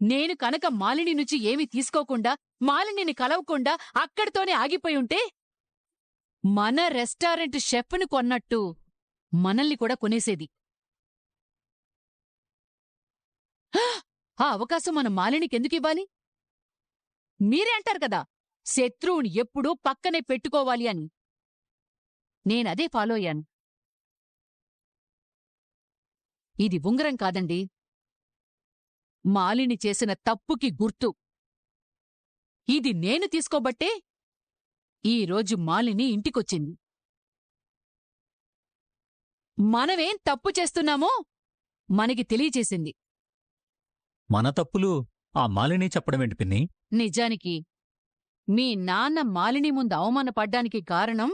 నేను కనుక మాలిని నుంచి ఏమీ తీసుకోకుండా మాలినిని కలవకుండా అక్కడితోనే ఆగిపోయుంటే మన రెస్టారెంట్ షెఫ్ను కొన్నట్టు మనల్ని కూడా కొనేసేది. ఆ అవకాశం మన మాలినికెందుకివ్వాలి? మీరే అంటారు కదా, శత్రువుని ఎప్పుడూ పక్కనే పెట్టుకోవాలి అని. నేనదే ఫాలో అయ్యాను. ఇది ఉంగరం కాదండి, మాలిని చేసిన తప్పుకి గుర్తు. ఇది నేను తీసుకోబట్టే ఈరోజు మాలిని ఇంటికొచ్చింది. మనమేం తప్పు చేస్తున్నామో మనకి తెలియచేసింది. మన తప్పులు ఆ మాలిని చెప్పడమేంటి పిన్ని? నిజానికి మీ నాన్న మాలిని ముందు అవమానపడ్డానికి కారణం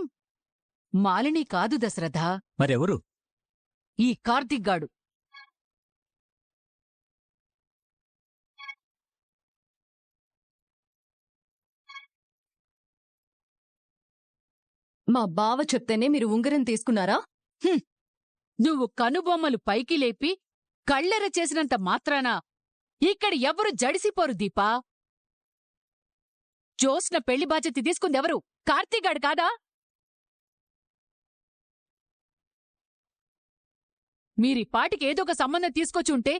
మాలిని కాదు దశరథ, మరెవరు? ఈ కార్తిక్ గాడు. మా బావ చెప్తేనే మీరు ఉంగరం తీసుకున్నారా? నువ్వు కనుబొమ్మలు పైకి లేపి కళ్ళెర చేసినంత మాత్రాన ఇక్కడ ఎవరు జడిసిపోరు దీపా. జోస్న పెళ్లి బాధ్యత తీసుకుందెవరు? కార్తీగాడు కాదా? మీరీ పాటికి ఏదో ఒక సంబంధం తీసుకొచ్చుంటే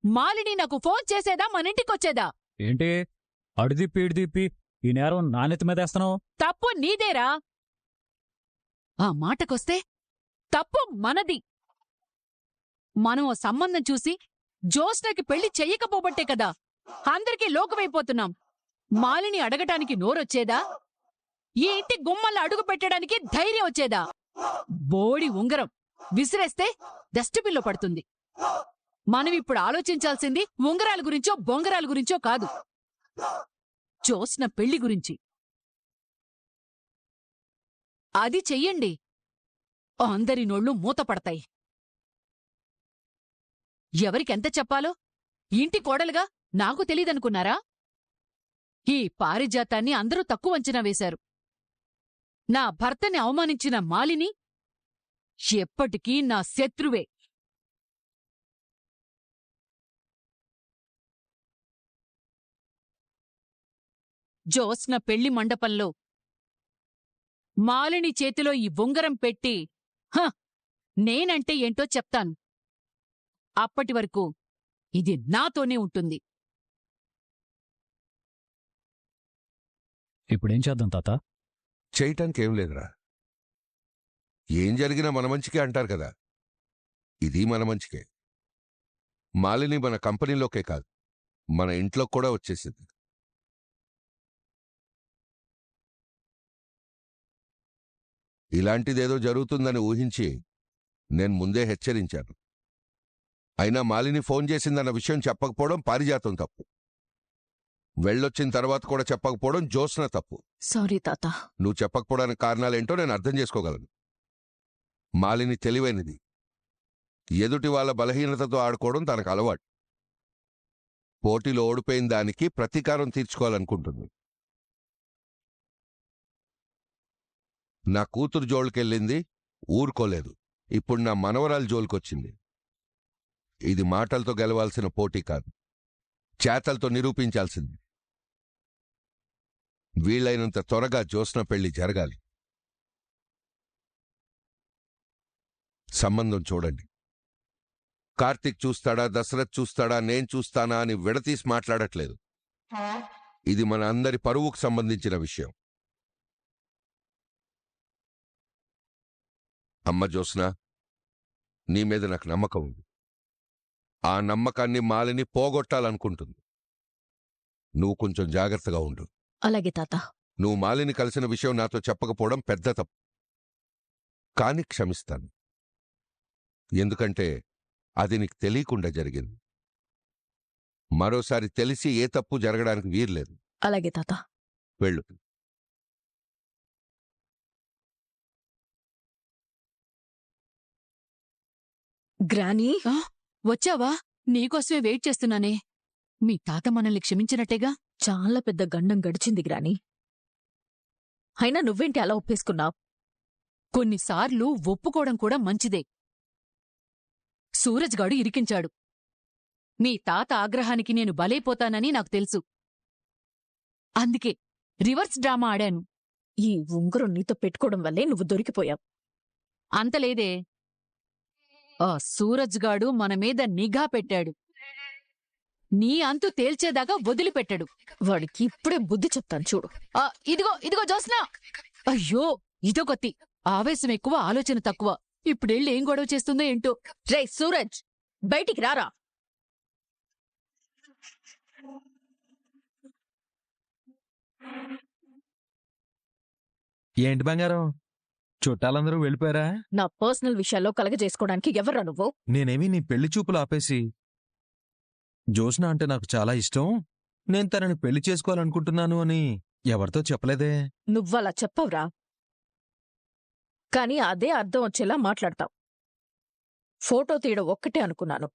మాలిని నాకు ఫోన్ చేసేదా, మనింటికొచ్చేదా? ఏంటి అడిదిప్పి ఇడిదిప్పి ఈ నేరం నాణ్యత మీదేస్తున్నావు? తప్పు నీదేరా. ఆ మాటకొస్తే తప్పు మనది. మనం ఓ సంబంధం చూసి జోస్నకి పెళ్లి చెయ్యకపోబట్టే కదా అందరికీ లోకమైపోతున్నాం. మాలిని అడగటానికి నోరొచ్చేదా? ఈ ఇంటి గుమ్మల్ని అడుగు పెట్టడానికి ధైర్యం వచ్చేదా? బోడి ఉంగరం విసిరేస్తే డస్ట్బిన్లో పడుతుంది. మనమిప్పుడు ఆలోచించాల్సింది ఉంగరాల గురించో బొంగరాల గురించో కాదు, జోస్న పెళ్లి గురించి. అది చెయ్యండి, అందరి నోళ్లు మూతపడతాయి. ఎవరికెంత చెప్పాలో ఇంటి కోడలుగా నాకు తెలీదనుకున్నారా? ఈ పారిజాతాన్ని అందరూ తక్కువ అంచనా వేశారు. నా భర్తని అవమానించిన మాలిని ఎప్పటికీ నా శత్రువే. జోస్న పెళ్లి మండపంలో మాలిని చేతిలో ఈ ఉంగరం పెట్టి నేనంటే ఏంటో చెప్తాను. అప్పటివరకు ఇది నాతోనే ఉంటుంది. ఇప్పుడేం చేద్దాం తాత? చేయటానికేం లేదురా. ఏం జరిగినా మన మంచికే అంటారు కదా, ఇది మన మంచికే. మాలిని మన కంపెనీలోకే కాదు, మన ఇంట్లోకి కూడా వచ్చేసింది. ఇలాంటిదేదో జరుగుతుందని ఊహించి నేను ముందే హెచ్చరించాను. అయినా మాలిని ఫోన్ చేసిందన్న విషయం చెప్పకపోవడం పారిజాతం తప్పు. వెళ్ళొచ్చిన తర్వాత కూడా చెప్పకపోవడం జోస్న తప్పు. సారీ తాత. నువ్వు చెప్పకపోవడానికి కారణాలేంటో నేను అర్థం చేసుకోగలను. మాలిని తెలివైనది. ఎదుటి వాళ్ళ బలహీనతతో ఆడుకోవడం తనకు అలవాటు. పోటీలో ఓడిపోయిన దానికి ప్రతీకారం తీర్చుకోవాలనుకుంటుంది. నా కూతురు జోలికెళ్ళింది, ఊరుకోలేదు. ఇప్పుడు నా మనవరాలు జోలికొచ్చింది. ఇది మాటలతో గెలవాల్సిన పోటీ కాదు, చేతలతో నిరూపించాల్సింది. వీలైనంత త్వరగా జోస్న పెళ్లి జరగాలి. సంబంధం చూడండి. కార్తీక్ చూస్తాడా, దశరథ్ చూస్తాడా, నేను చూస్తానా అని విడతీసి మాట్లాడట్లేదు. ఇది మన అందరి పరువుకు సంబంధించిన విషయం. అమ్మ జోస్న, నీ మీద నాకు నమ్మకం ఉంది. ఆ నమ్మకాన్ని మాలిని పోగొట్టాలనుకుంటుంది. నువ్వు కొంచెం జాగ్రత్తగా ఉండు. అలాగే తాత. నువ్వు మాలిని కలిసిన విషయం నాతో చెప్పకపోవడం పెద్ద తప్పు, కాని క్షమిస్తాను. ఎందుకంటే అది నీకు తెలియకుండా జరిగింది. మరోసారి తెలిసి ఏ తప్పు జరగడానికి వీర్లేదు. అలాగే తాత. వెళ్ళు. గ్రానీ, వచ్చావా? నీకోసమే వెయిట్ చేస్తున్నానే. మీ తాత మనల్ని క్షమించినట్టేగా? చాలా పెద్ద గండం గడిచింది గ్రానీ. అయినా నువ్వేంటి అలా ఒప్పేసుకున్నావు? కొన్నిసార్లు ఒప్పుకోవడం కూడా మంచిదే. సూరజ్గాడు ఇరికించాడు. మీ తాత ఆగ్రహానికి నేను బలైపోతానని నాకు తెలుసు. అందుకే రివర్స్ డ్రామా ఆడాను. ఈ ఉంగరం నీతో పెట్టుకోవడం వల్లే నువ్వు దొరికిపోయావు. అంతలేదే, ఆ సూరజ్గాడు మన మీద నిఘా పెట్టాడు. నీ అంతు తేల్చేదాకా వదిలిపెట్టాడు. వాడికి ఇప్పుడే బుద్ధి చెప్తాను చూడు. ఇదిగో ఇదిగో జోస్నా! అయ్యో, ఇదో గొత్తి. ఆవేశం ఎక్కువ, ఆలోచన తక్కువ. ఇప్పుడెళ్ళి ఏం గొడవ చేస్తుందో ఏంటో. రే సూరజ్, బయటికి రారా. ఏంటి బంగారం, చుట్టాలందరూ వెళ్ళిపోయారా? నా పర్సనల్ విషయాల్లో కలగజేసుకోవడానికి ఎవర్రా నువ్వు? నేనేమి నీ పెళ్లి చూపులు ఆపేసి, జోష్న అంటే నాకు చాలా ఇష్టం, నేను తనని పెళ్లి చేసుకోవాలనుకుంటున్నాను అని ఎవరితో చెప్పలేదే. నువ్వలా చెప్పవురా, కాని అదే అర్థం వచ్చేలా మాట్లాడతావు. ఫోటో తీయడం ఒక్కటే అనుకున్నాను,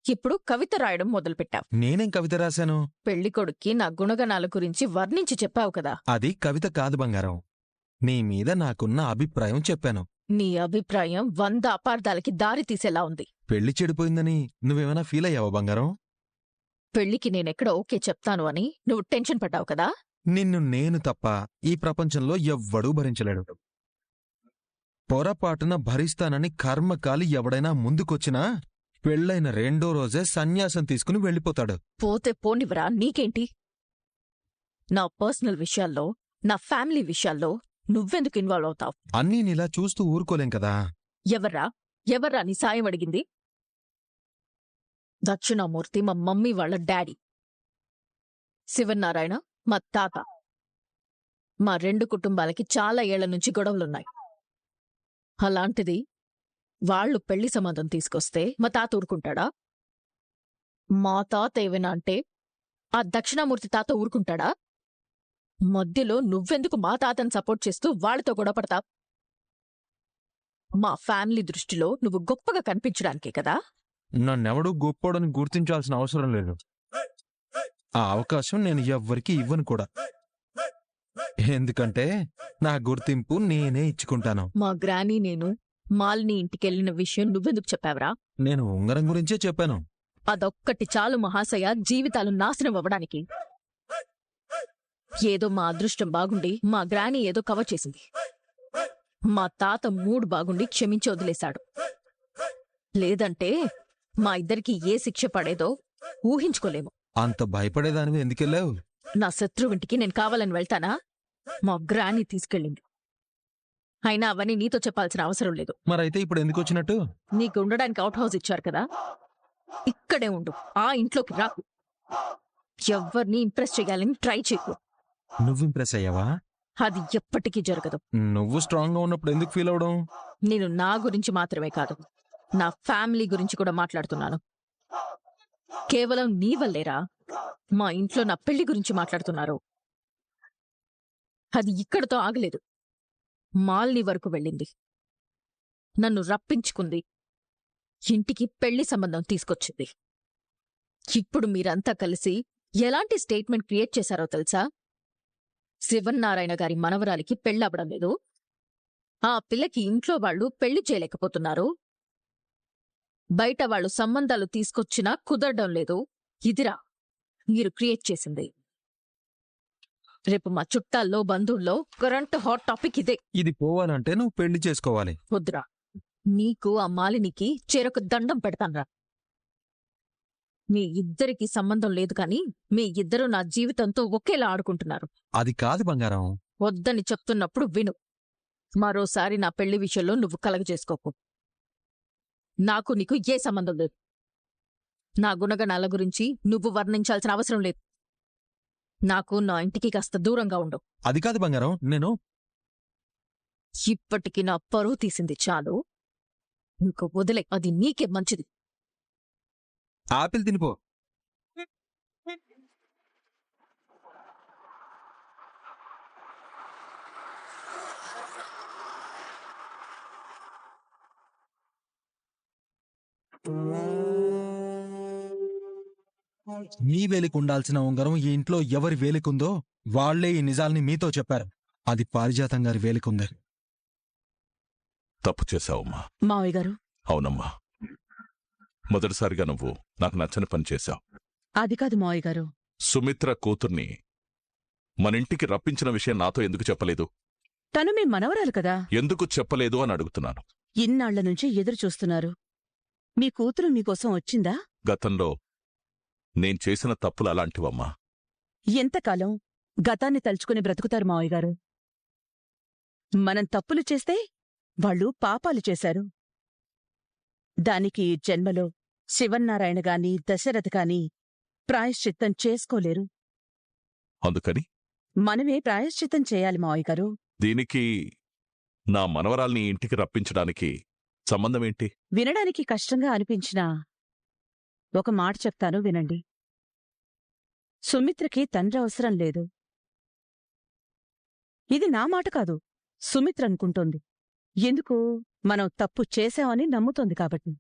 ఇప్పుడు కవిత రాయడం మొదలుపెట్టావు. నేనేం కవిత రాశాను? పెళ్లికొడుక్కి నా గుణగణాల గురించి వర్ణించి చెప్పావు కదా. అది కవిత కాదు బంగారం, నీ మీద నాకున్న అభిప్రాయం చెప్పాను. నీ అభిప్రాయం 100 అపార్థాలకి దారి తీసేలా ఉంది. పెళ్లి చెడిపోయిందని నువ్వేమైనా ఫీల్ అయ్యావా బంగారం? పెళ్లికి నేనెక్కడ ఓకే చెప్తాను అని నువ్వు టెన్షన్ పడ్డావు కదా. నిన్ను నేను తప్ప ఈ ప్రపంచంలో ఎవ్వడూ భరించలేడు. పొరపాటున భరిస్తానని కర్మకాలి ఎవడైనా ముందుకొచ్చినా పెళ్లైన 2వ రోజే సన్యాసం తీసుకుని వెళ్ళిపోతాడు. పోతే పోనివరా, నీకేంటి? నా పర్సనల్ విషయాల్లో, నా ఫ్యామిలీ విషయాల్లో నువ్వెందుకు ఇన్వాల్వ్ అవుతావు? అన్నీ నీలా చూస్తూ ఊరుకోలేం కదా. ఎవర్రా నీ సాయం అడిగింది? దక్షిణామూర్తి మా మమ్మీ వాళ్ళ డాడీ, శివనారాయణ మా తాత. మా 2 కుటుంబాలకి చాలా ఏళ్ల నుంచి గొడవలున్నాయి. అలాంటిది వాళ్లు పెళ్లి సంబంధం తీసుకొస్తే మా తాత ఊరుకుంటాడా? మా తాత ఏవైనా అంటే ఆ దక్షిణామూర్తి తాత ఊరుకుంటాడా? మధ్యలో నువ్వెందుకు మా తాతను సపోర్ట్ చేస్తూ వాళ్లతో గొడవపడతావు? మా ఫ్యామిలీ దృష్టిలో నువ్వు గొప్పగా కనిపించడానికే కదా. నన్నెవడూ గొప్పోడని గుర్తించాల్సిన అవసరం లేదు. ఆ అవకాశం నేను ఎవ్వరికీ ఇవ్వను కూడా. ఎందుకంటే నా గుర్తింపు నేనే ఇచ్చుకుంటాను. మా గ్రానీ నేను మాలిని ఇంటికెళ్లిన విషయం నువ్వెందుకు చెప్పావురా? నేను ఉంగరం గురించే చెప్పాను. అదొక్కటి చాలు మహాశయ, జీవితాలు నాశనం అవ్వడానికి. ఏదో మా అదృష్టం బాగుండి మా గ్రానీ ఏదో కవర్ చేసింది. మా తాత మూడ్ బాగుండి క్షమించి వదిలేశాడు. లేదంటే మా ఇద్దరికి ఏ శిక్ష పడేదో ఊహించుకోలేము. అంత భయపడేదానివి ఎందుకెళ్ళావు? నా శత్రువింటికి నేను కావాలని వెళ్తానా? మా గ్రానీ తీసుకెళ్ళింది. అయినా అవన్నీ నీతో చెప్పాల్సిన అవసరం లేదు. మరైతే ఇప్పుడు ఎందుకు వచ్చినట్టు? నీకు ఉండడానికి అవుట్ హౌస్ ఇచ్చారు కదా, ఇక్కడే ఉండు. ఆ ఇంట్లోకి రాకు. ఎవ్వరిని ఇంప్రెస్ చేయాలని ట్రై చేయకు. నువ్వు ఇంప్రెస్ అయ్యావా? అది ఎప్పటికీ జరగదు. నువ్వు స్ట్రాంగ్ గా ఉన్నప్పుడు ఎందుకు ఫీల్ అవడం? నేను నా గురించి మాత్రమే కాదు, నా ఫ్యామిలీ గురించి కూడా మాట్లాడుతున్నాను. కేవలం నీ వల్లేరా మా ఇంట్లో నా పెళ్లి గురించి మాట్లాడుతున్నారు. అది ఇక్కడతో ఆగలేదు, మాల్ని వరకు వెళ్ళింది. నన్ను రప్పించుకుంది, ఇంటికి పెళ్లి సంబంధం తీసుకొచ్చింది. ఇప్పుడు మీరంతా కలిసి ఎలాంటి స్టేట్మెంట్ క్రియేట్ చేశారో తెలుసా? శివన్నారాయణ గారి మనవరాలికి పెళ్ళవడం లేదు, ఆ పిల్లకి ఇంట్లో వాళ్లు పెళ్లి చేయలేకపోతున్నారు, బయట వాళ్లు సంబంధాలు తీసుకొచ్చినా కుదరడం లేదు. ఇదిరా మీరు క్రియేట్ చేసింది. రేపు మా చుట్టాల్లో బంధువుల్లో కరెంట్ హాట్ టాపిక్ ఇదే. ఇది పోవాలంటే నువ్వు పెళ్లి చేసుకోవాలి. వద్దురా, నీకు ఆ మాలినికి చెరొక దండం పెడతాన్రా. మీ ఇద్దరికి సంబంధం లేదు కాని మీ ఇద్దరు నా జీవితంతో ఒకేలా ఆడుకుంటున్నారు. అది కాదు బంగారం. వద్దని చెప్తున్నప్పుడు విను. మరోసారి నా పెళ్లి విషయంలో నువ్వు కలగజేసుకోకు. నాకు నీకు ఏ సంబంధం లేదు. నా గుణగణాల గురించి నువ్వు వర్ణించాల్సిన అవసరం లేదు. నాకు నా ఇంటికి కాస్త దూరంగా ఉండు. అది కాదు బంగారం, నేను ఇప్పటికి నా పరువు తీసింది చాలు, ఇంకో వదిలే, అది నీకే మంచిది. ఆపిల్ తినిపో. మీ వేలికుండాల్సిన ఉంగరం ఈ ఇంట్లో ఎవరి వేలికుందో వాళ్లే ఈ నిజాల్ని మీతో చెప్పారు. అది పారిజాతం గారి వేలికుంది. తప్పు చేశావమ్మా. మావయ్య గారు, అవునమ్మా, మొదటిసారిగా నువ్వు నాకు నచ్చని పని చేశావు. అది కాదు మావయ్య గారు. సుమిత్ర కూతుర్ని మనింటికి రప్పించిన విషయం నాతో ఎందుకు చెప్పలేదు? తను మీ మనవరాలు కదా. ఎందుకు చెప్పలేదు అని అడుగుతున్నాను. ఇన్నాళ్ల నుంచి ఎదురు చూస్తున్నారు. మీ కూతురు మీకోసం వచ్చిందా? గతంలో నేను చేసిన తప్పులు అలాంటివమ్మా. ఎంతకాలం గతాన్ని తలుచుకుని బ్రతుకుతారు మావయ్య గారు? మనం తప్పులు చేస్తే వాళ్ళు పాపాలు చేశారు. దానికి ఈ జన్మలో శివన్నారాయణ గాని దశరథ గాని ప్రాయశ్చిత్తం చేసుకోలేరు. అందుకని మనమే ప్రాయశ్చిత్తం చేయాలి మావయ్య గారు. దీనికి నా మనవరాల్ని ఇంటికి రప్పించడానికి సంబంధమేంటి? వినడానికి కష్టంగా అనిపించినా ఒక మాట చెప్తాను వినండి. సుమిత్రకి తండ్రి అవసరం లేదు. ఇది నా మాట కాదు, సుమిత్ర అనుకుంటోంది. ఎందుకు? మనం తప్పు చేశామని నమ్ముతోంది కాబట్టి.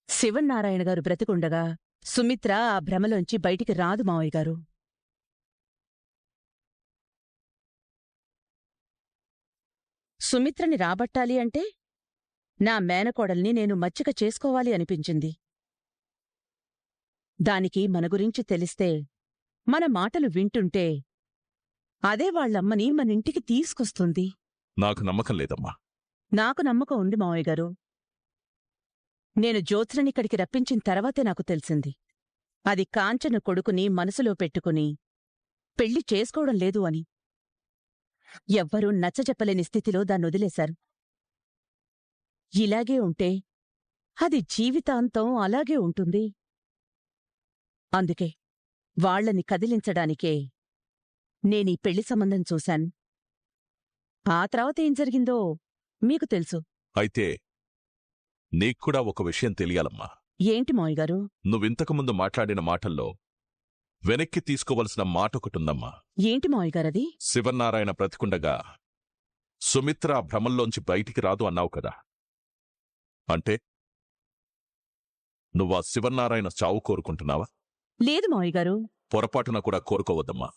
శివన్నారాయణ గారు బ్రతికుండగా సుమిత్ర ఆ భ్రమలోంచి బయటికి రాదు మావయ్య గారు. సుమిత్రని రాబట్టాలి అంటే నా మేనకోడల్ని నేను మచ్చిక చేసుకోవాలి అనిపించింది. దానికి మన గురించి తెలిస్తే, మన మాటలు వింటుంటే అదే వాళ్ళమ్మని మనింటికి తీసుకొస్తుంది. నాకు నమ్మకం లేదమ్మా. నాకు నమ్మకం ఉంది మావయ్య గారు. నేను జ్యోత్స్నని ఇక్కడికి రప్పించిన తర్వాతే నాకు తెలిసింది. అది కాంచన కొడుకుని మనసులో పెట్టుకుని పెళ్లి చేసుకోవడం లేదు అని. ఎవ్వరూ నచ్చజెప్పలేని స్థితిలో దాన్నొదిలేశారు. ఇలాగే ఉంటే అది జీవితాంతం అలాగే ఉంటుంది. అందుకే వాళ్లని కదిలించడానికే నేనీ పెళ్లి సంబంధం చూశాను. ఆ తర్వాత ఏం జరిగిందో మీకు తెలుసు. అయితే నీక్కూడా ఒక విషయం తెలియాలమ్మా. ఏంటి మావయ్య గారు? నువ్వింతకుముందు మాట్లాడిన మాటల్లో వెనక్కి తీసుకోవలసిన మాటొకటుందమ్మా. ఏంటి మావయ్య గారది? శివన్నారాయణ బ్రతికుండగా సుమిత్ర భ్రమంలోంచి బయటికి రాదు అన్నావు కదా. అంటే నువ్వా శివన్నారాయణ చావు కోరుకుంటున్నావా? లేదు మావయ్య గారు. పొరపాటున కూడా కోరుకోవద్దమ్మా.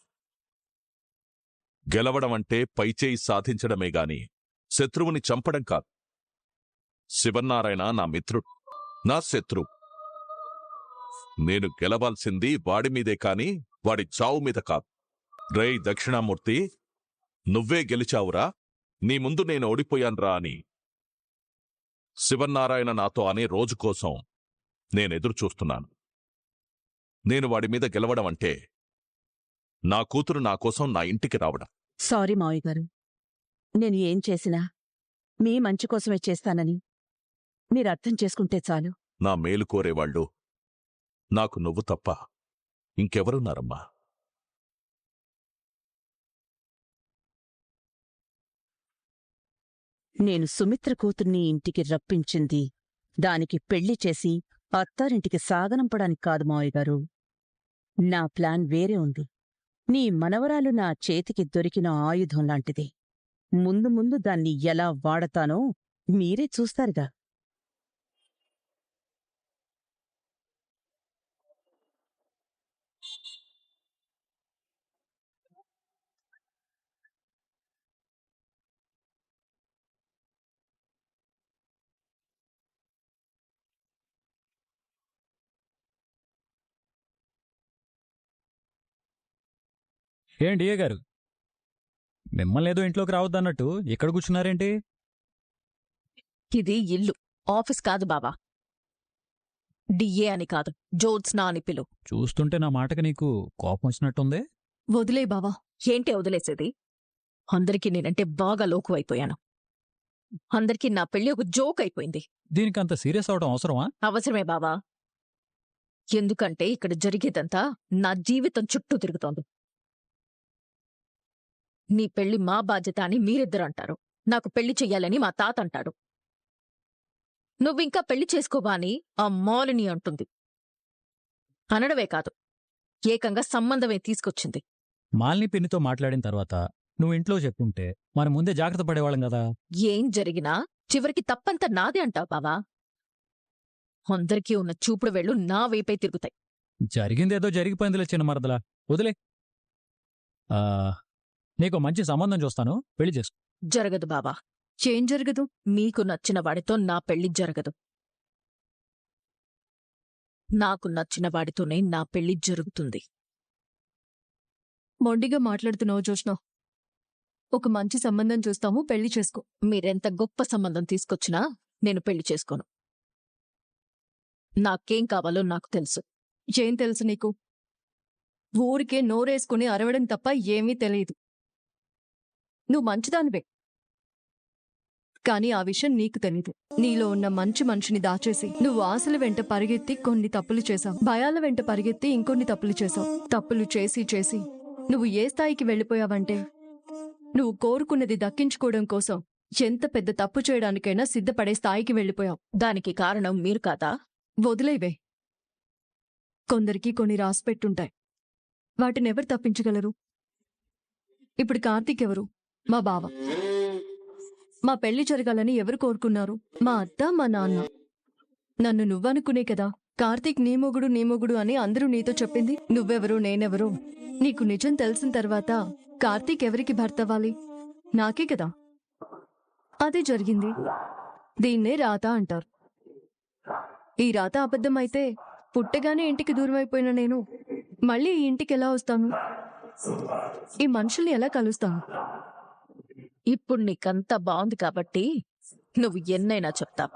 గెలవడమంటే పైచేయి సాధించడమే గాని శత్రువుని చంపడం కాదు. శివన్నారాయణ నా మిత్రుడు, నా శత్రువు. నేను గెలవాల్సింది వాడిమీదే కాని వాడి చావు మీద కాదు. రేయ్ దక్షిణామూర్తి, నువ్వే గెలిచావురా, నీ ముందు నేను ఓడిపోయాన్రా అని శివన్నారాయణ నాతో అనే రోజు కోసం నేనెదురు చూస్తున్నాను. నేను వాడి మీద గెలవడం అంటే నా కూతురు నా కోసం నా ఇంటికి రావడం. సారీ మావయ్య గారు. నేను ఏం చేసినా మీ మంచి కోసమే చేస్తానని మీరర్థం చేసుకుంటే చాలు. నా మేలు కోరేవాళ్ళు నాకు నువ్వు తప్ప ఇంకెవరున్నారమ్మా? నేను సుమిత్ర కూతుర్ని ఇంటికి రప్పించింది దానికి పెళ్లి చేసి అత్తారింటికి సాగనంపడానికి కాదు మావయ్య గారు. నా ప్లాన్ వేరే ఉంది. నీ మనవరాలు నా చేతికి దొరికిన ఆయుధం లాంటిది. ముందు ముందు దాన్ని ఎలా వాడతానో మీరే చూస్తారుగా. ఏం డిఏ గారు, మిమ్మల్ని ఏదో ఇంట్లోకి రావద్దన్నట్టు ఇక్కడ కూర్చున్నారేంటి? ఇది ఇల్లు, ఆఫీస్ కాదు బావా. డిఏ అని కాదు, జ్యోత్స్నా అని పిలు. చూస్తుంటే నా మాటకి నీకు కోపం వచ్చినట్టుంది. వదిలే బావా. ఏంటి వదిలేసేది? అందరికీ నేనంటే బాగా లోకు అయిపోయాను. అందరికీ నా పెళ్లి ఒక జోక్ అయిపోయింది. దీనికి అంత సీరియస్ అవడం అవసరమా? అవసరమే బావా. ఎందుకంటే ఇక్కడ జరిగేదంతా నా జీవితం చుట్టూ తిరుగుతోంది. నీ పెళ్లి మా బాధ్యత అని మీరిద్దరు అంటారు. నాకు పెళ్లి చెయ్యాలని మా తాత అంటాడు. నువ్వింకా పెళ్లి చేసుకోవా అని ఆ మాలిని అంటుంది. అనడమే కాదు, ఏకంగా సంబంధమే తీసుకొచ్చింది. మాలిని పిన్నితో మాట్లాడిన తర్వాత నువ్వు ఇంట్లో చెప్పుంటే మనం ముందే జాగ్రత్త పడేవాళ్ళం కదా. ఏం జరిగినా చివరికి తప్పంతా నాదే అంటావు బావా. అందరికీ ఉన్న చూపుడు వేళ్ళు నా వైపే తిరుగుతాయి. జరిగిందేదో జరిగిపోయిందిలే చిన్న మరదలా, వదిలే. నీకు మంచి సంబంధం చూస్తాను, పెళ్లి చేసుకో. జరగదు బావా. ఏం జరగదు? మీకు నచ్చిన వాడితో నా పెళ్లి జరగదు. నాకు నచ్చిన వాడితోనే నా పెళ్లి జరుగుతుంది. మొండిగా మాట్లాడుతున్నావు జోష్న. ఒక మంచి సంబంధం చూస్తాము, పెళ్లి చేసుకో. మీరెంత గొప్ప సంబంధం తీసుకొచ్చినా నేను పెళ్లి చేసుకోను. నాకేం కావాలో నాకు తెలుసు. ఏం తెలుసు నీకు? ఊరికే నోరేసుకుని అరవడం తప్ప ఏమీ తెలియదు. నువ్వు మంచిదానివే, కానీ ఆ విషయం నీకు తెలీదు. నీలో ఉన్న మంచి మనిషిని దాచేసి నువ్వు ఆశల వెంట పరిగెత్తి కొన్ని తప్పులు చేశావు, భయాల వెంట పరిగెత్తి ఇంకొన్ని తప్పులు చేశావు. తప్పులు చేసి చేసి నువ్వు ఏ స్థాయికి వెళ్ళిపోయావంటే, నువ్వు కోరుకున్నది దక్కించుకోవడం కోసం ఎంత పెద్ద తప్పు చేయడానికైనా సిద్ధపడే స్థాయికి వెళ్ళిపోయావు. దానికి కారణం మీరు కాదా? వదిలేవే. కొందరికి కొన్ని రాసిపెట్టుంటాయి, వాటినెవరు తప్పించగలరు? ఇప్పుడు కార్తీక్ ఎవరు? మా బావ. మా పెళ్లి జరగాలని ఎవరు కోరుకున్నారు? మా అత్త, మా నాన్న. నన్ను నువ్వనుకునే కదా కార్తీక్ నీ మొగుడు అని అందరూ నీతో చెప్పింది. నువ్వెవరో నేనెవరో నీకు నిజం తెలిసిన తర్వాత కార్తీక్ ఎవరికి భర్తవ్వాలి? నాకే కదా. అదే జరిగింది. దీన్నే రాత అంటారు. ఈ రాత అబద్ధమైతే పుట్టగానే ఇంటికి దూరం అయిపోయిన నేను మళ్ళీ ఈ ఇంటికి ఎలా వస్తాను? ఈ మనుషుల్ని ఎలా కలుస్తాను? ఇప్పుడు నీకంతా బాగుంది కాబట్టి నువ్వు ఎన్నైనా చెప్తావు.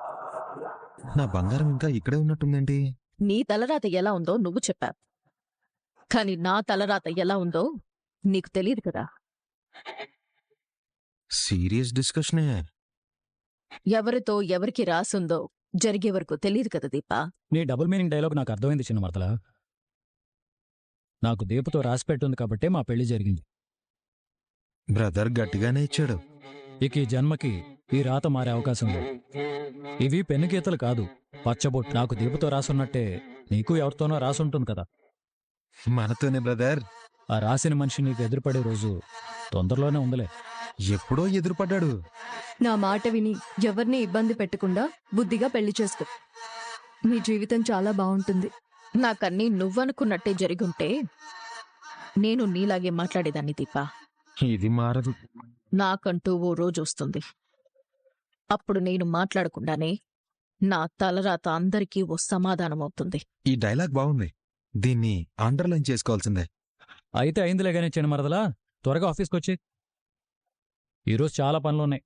నా బంగారం ఇంకా ఇక్కడే ఉన్నట్టుందేంటి? నీ తలరాత ఎలా ఉందో నువ్వు చెప్పావు, కాని నా తలరాత ఎలా ఉందో నీకు తెలియదు కదా. సీరియస్ డిస్కషనే. ఎవరితో ఎవరికి రాసుందో జరిగే వరకు తెలియదు కదా దీపా. నీ డబుల్ మీనింగ్ డైలాగ్ నాకు అర్థమైంది చిన్న మరదలా. నాకు దీపుతో రాసిపెట్టుంది కాబట్టే మా పెళ్లి జరిగింది. బ్రదర్ గట్టిగానే ఇచ్చాడు. ఇక ఈ జన్మకి ఈ రాత మారే అవకాశం లేదు. ఇవి పెన్ను గీతలు కాదు, పచ్చబొట్టు. నాకు దీపుతో రాసున్నట్టే నీకు ఎవరితోనో రాసుంటుంది కదా. మనతోనే బ్రదర్. ఆ రాసిన మనిషి నీకు ఎదురుపడే రోజు తొందరలోనే ఉందిలే. ఎప్పుడో ఎదురుపడ్డాడు. నా మాట విని ఎవరిని ఇబ్బంది పెట్టకుండా బుద్ధిగా పెళ్లి చేసుకో. నీ జీవితం చాలా బాగుంటుంది. నాకన్నీ నువ్వనుకున్నట్టే జరిగుంటే నేను నీలాగే మాట్లాడేదాన్ని దీపా. ఇది మారదు. నాకంటూ ఓ రోజు వస్తుంది, అప్పుడు నేను మాట్లాడకుండానే నా తలరాత అందరికీ ఓ సమాధానం అవుతుంది. ఈ డైలాగ్ బాగుంది. దీన్ని అండర్లైన్ చేసుకోవాల్సిందే. అయితే అయిందిలే గానీ చిన్న మరదలా, త్వరగా ఆఫీస్కి వచ్చి. ఈరోజు చాలా పనులున్నాయి.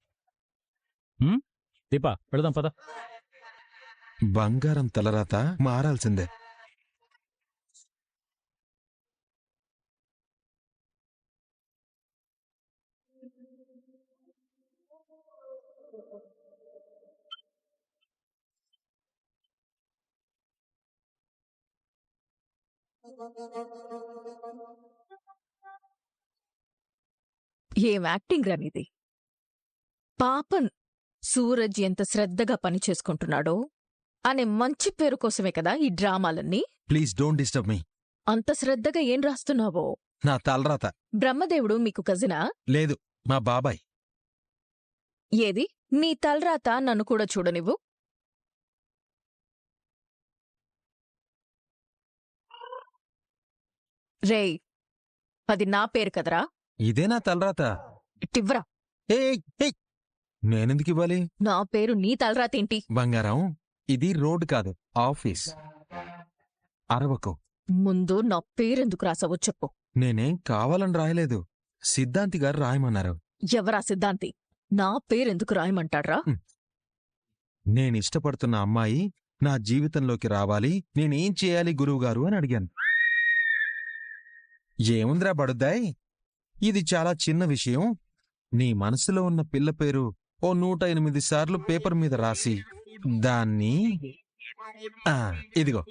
దీపా పెడదాం పద. బంగారం తలరాత మారాల్సిందే. ఏం యాక్టింగ్ రానిది. పాపం సూరజ్ ఎంత శ్రద్ధగా పని చేసుకుంటున్నాడో అనే మంచి పేరు కోసమే కదా ఈ డ్రామాలన్నీ. Please don't disturb me. అంత శ్రద్ధగా ఏం రాస్తున్నావో? నా తలరాత. బ్రహ్మదేవుడు మీకు కజినా? లేదు, మా బాబాయ్. ఏది నీ తలరాత నన్ను కూడా చూడనివ్వు. రేయ్, అది నా పేరు కదరా. ఇదే నా తలరాత. ఇట్టివ్వరా. నేనెందుకు ఇవ్వాలి? నా పేరు నీ తలరాతేంటి? బంగారం, ఇది రోడ్ కాదు, ఆఫీస్. అరవకు. ముందు నా పేరెందుకు రాసావో చెప్పు. నేనేం కావాలని రాయలేదు. సిద్ధాంతి గారు రాయమన్నారు. ఎవరా సిద్ధాంతి? నా పేరెందుకు రాయమంటాడ్రా? నేనిష్టపడుతున్న అమ్మాయి నా జీవితంలోకి రావాలి, నేనేం చేయాలి గురువుగారు అని అడిగాను. ఏముందిరా బడుద్దాయ్, ఇది చాలా చిన్న విషయం. నీ మనసులో ఉన్న పిల్ల పేరు ఓ 108 సార్లు పేపర్ మీద రాసి దాన్ని ఇదిగో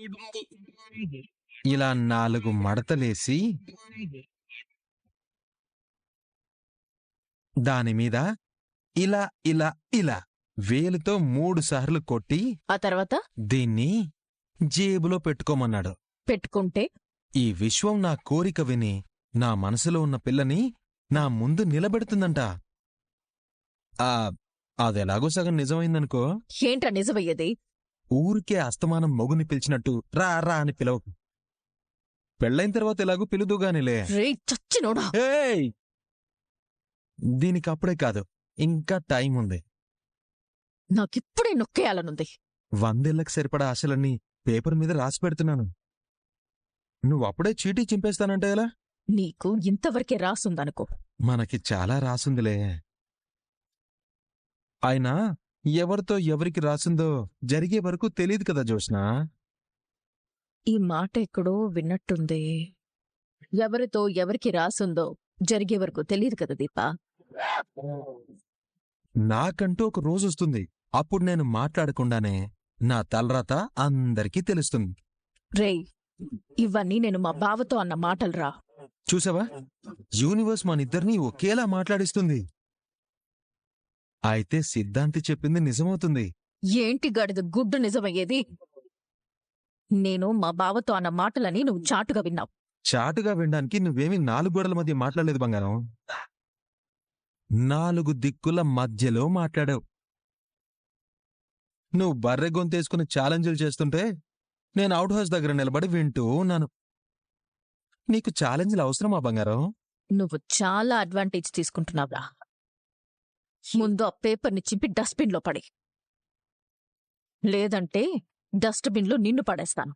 ఇలా 4 మడతలేసి దానిమీద ఇలా ఇలా ఇలా వేలుతో 3 సార్లు కొట్టి ఆ తర్వాత దీన్ని జేబులో పెట్టుకోమన్నాడు. పెట్టుకుంటే ఈ విశ్వం నా కోరిక విని నా మనసులో ఉన్న పిల్లని నా ముందు నిలబెడుతుందంట. అదెలాగో సగం నిజమైందనుకో. ఏంట్రా నిజమయ్యేది? ఊరికే అస్తమానం మొగుని పిలిచినట్టు రా రా అని పిలవకు. పెళ్ళైన తర్వాత ఎలాగూ పిలుదుగానిలే. రేయ్ చచ్చినోడా! ఏయ్! దీనికప్పుడే కాదు, ఇంకా టైం ఉంది. నాకిప్పుడే నొక్కేయాలనుంది. 100 ఏళ్లకు సరిపడా ఆశలన్నీ పేపర్ మీద రాసి పెడుతున్నాను. నువ్వు అప్పుడే చీటీ చింపేస్తానంటే ఎలా? నీకు ఇంతవరకే రాసుందనుకో. మనకి చాలా రాసుందిలే. అయినా ఎవరితో ఎవరికి రాసిందో జరిగే వరకు తెలియదు కదా జోష్నా. ఈ మాట ఎక్కడో విన్నట్టుంది. ఎవరితో ఎవరికి రాసుందో జరిగే వరకు తెలియదు కదా దీపా. నాకంటూ ఒక రోజు వస్తుంది, అప్పుడు నేను మాట్లాడకుండానే నా తలరాత అందరికీ తెలుస్తుంది. రేయ్, ఇవన్నీ నేను మా బావతో అన్న మాటలురా. చూసావా, యూనివర్స్ మనిద్దరినీ ఒకేలా మాట్లాడిస్తుంది. అయితే సిద్ధాంతి చెప్పింది నిజమవుతుంది. ఏంటి గడిద గుడ్డు నిజమయ్యేది? నేను మా బావతో అన్న మాటలని నువ్వు చాటుగా విన్నావు. చాటుగా వినడానికి నువ్వేమీ 4 గోడల మధ్య మాట్లాడలేదు బంగారం. 4 దిక్కుల మధ్యలో మాట్లాడావు. నువ్వు బర్రె గొంతేసుకుని ఛాలెంజ్లు చేస్తుంటే నేను అవుట్ హౌస్ దగ్గర నిలబడి వింటూ ఉన్నాను. నీకు ఛాలెంజ్లు అవసరమా బంగారం? నువ్వు చాలా అడ్వాంటేజ్ తీసుకుంటున్నావురా. ముందు ఆ పేపర్ని చింపి డస్ట్బిన్లో పడి, లేదంటే డస్ట్బిన్లో నిన్ను పడేస్తాను.